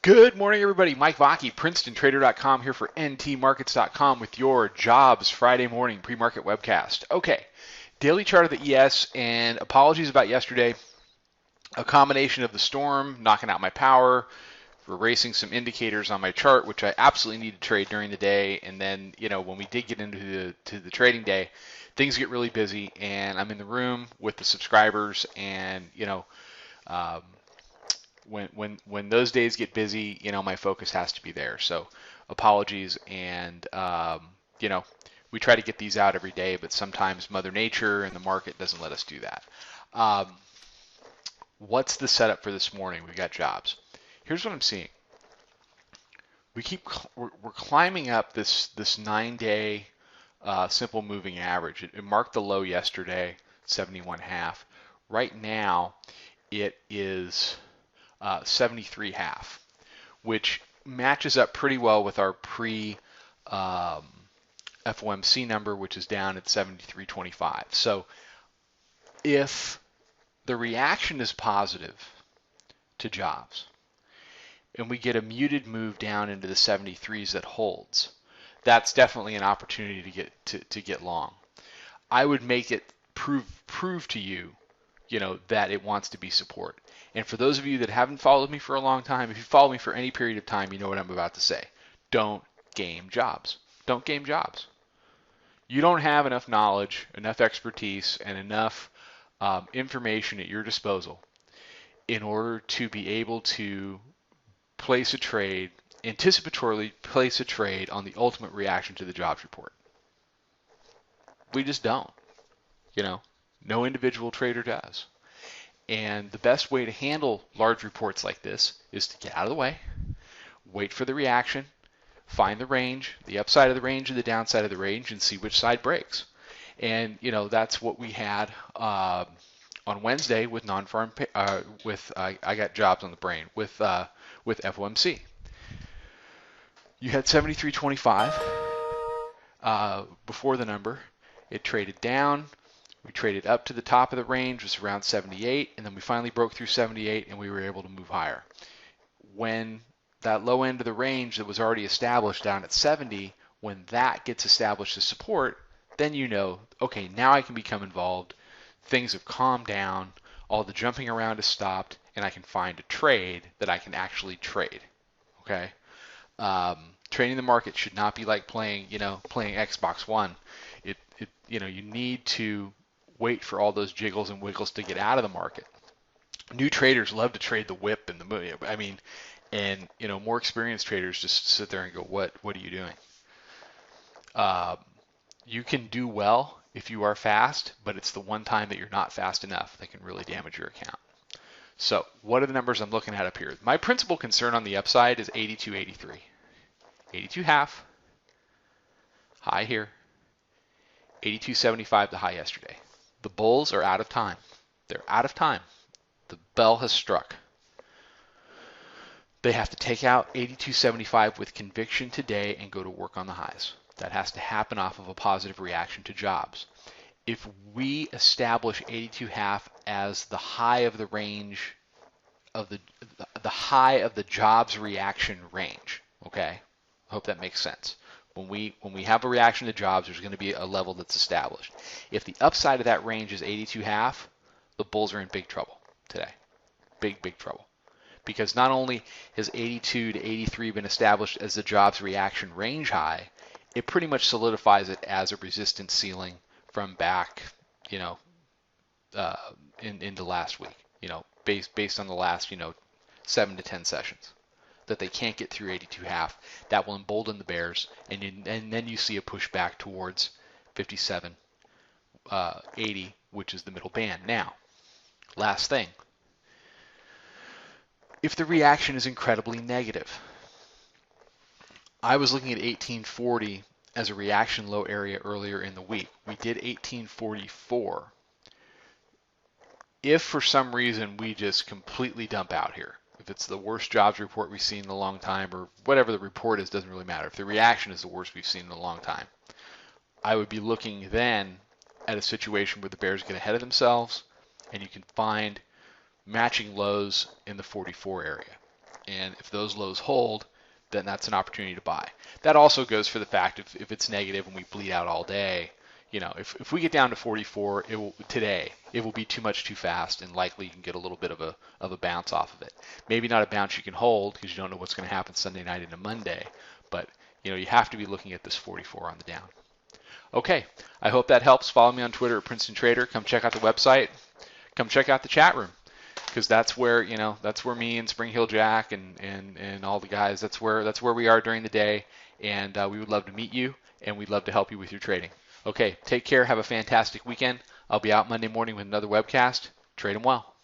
Good morning, everybody. Mike Vaki, Princetontrader.com here for ntmarkets.com with your Jobs Friday morning pre-market webcast. Okay, daily chart of the ES, and apologies about yesterday. A combination of the storm knocking out my power, erasing some indicators on my chart, which I absolutely need to trade during the day, and then when we did get into the trading day, things get really busy, and I'm in the room with the subscribers, and um, when those days get busy, my focus has to be there. So apologies, and we try to get these out every day, but sometimes Mother Nature and the market doesn't let us do that. What's the setup for this morning? We've got jobs. Here's what I'm seeing. We're climbing up this 9-day simple moving average. It marked the low yesterday, 71.5. Right now, it is 73.5, which matches up pretty well with our pre FOMC number, which is down at 73.25. So if the reaction is positive to jobs and we get a muted move down into the 73s that holds, that's definitely an opportunity to get long. I would make it prove to you, that it wants to be support. And for those of you that haven't followed me for a long time, if you follow me for any period of time, you know what I'm about to say. Don't game jobs. Don't game jobs. You don't have enough knowledge, enough expertise, and enough information at your disposal in order to be able to place a trade, anticipatorily place a trade on the ultimate reaction to the jobs report. We just don't. No individual trader does. And the best way to handle large reports like this is to get out of the way, wait for the reaction, find the range, the upside of the range and the downside of the range, and see which side breaks. And that's what we had on Wednesday with non-farm I got jobs on the brain with FOMC. You had 73.25 before the number. It traded down. We traded up to the top of the range, was around 78, and then we finally broke through 78, and we were able to move higher. When that low end of the range that was already established down at 70, when that gets established as support, then okay, now I can become involved. Things have calmed down, all the jumping around has stopped, and I can find a trade that I can actually trade. Okay? Trading the market should not be like playing Xbox One. You need to wait for all those jiggles and wiggles to get out of the market. New traders love to trade the whip and the movie. And more experienced traders just sit there and go, "What are you doing?" You can do well if you are fast, but it's the one time that you're not fast enough that can really damage your account. So, what are the numbers I'm looking at up here? My principal concern on the upside is 82.83. 82.5, high here. 82.75 the high yesterday. The bulls are out of time. They're out of time. The bell has struck. They have to take out 82.75 with conviction today and go to work on the highs. That has to happen off of a positive reaction to jobs. If we establish 82.5 as the high of the range of the high of the jobs reaction range, okay? I hope that makes sense. When we have a reaction to jobs, there's going to be a level that's established. If the upside of that range is 82.5, the bulls are in big trouble today. Big trouble. Because not only has 82 to 83 been established as the jobs reaction range high, it pretty much solidifies it as a resistance ceiling from back, into last week, based on the last, 7 to 10 sessions. That they can't get through 82.5. That will embolden the bears, and then you see a push back towards 57.80, which is the middle band. Now, last thing. If the reaction is incredibly negative, I was looking at 1840 as a reaction low area earlier in the week. We did 1844. If for some reason we just completely dump out here, if it's the worst jobs report we've seen in a long time, or whatever the report is, doesn't really matter. If the reaction is the worst we've seen in a long time, I would be looking then at a situation where the bears get ahead of themselves, and you can find matching lows in the 44 area. And if those lows hold, then that's an opportunity to buy. That also goes for the fact if it's negative and we bleed out all day, if we get down to 44 today, it will be too much too fast, and likely you can get a little bit of a bounce off of it. Maybe not a bounce you can hold because you don't know what's going to happen Sunday night into Monday, but you have to be looking at this 44 on the down. Okay, I hope that helps. Follow me on Twitter at Princetontrader. Come check out the website. Come check out the chat room, because that's where me and Spring Hill Jack and all the guys, that's where we are during the day, and we would love to meet you, and we'd love to help you with your trading. Okay, take care. Have a fantastic weekend. I'll be out Monday morning with another webcast. Trade them well.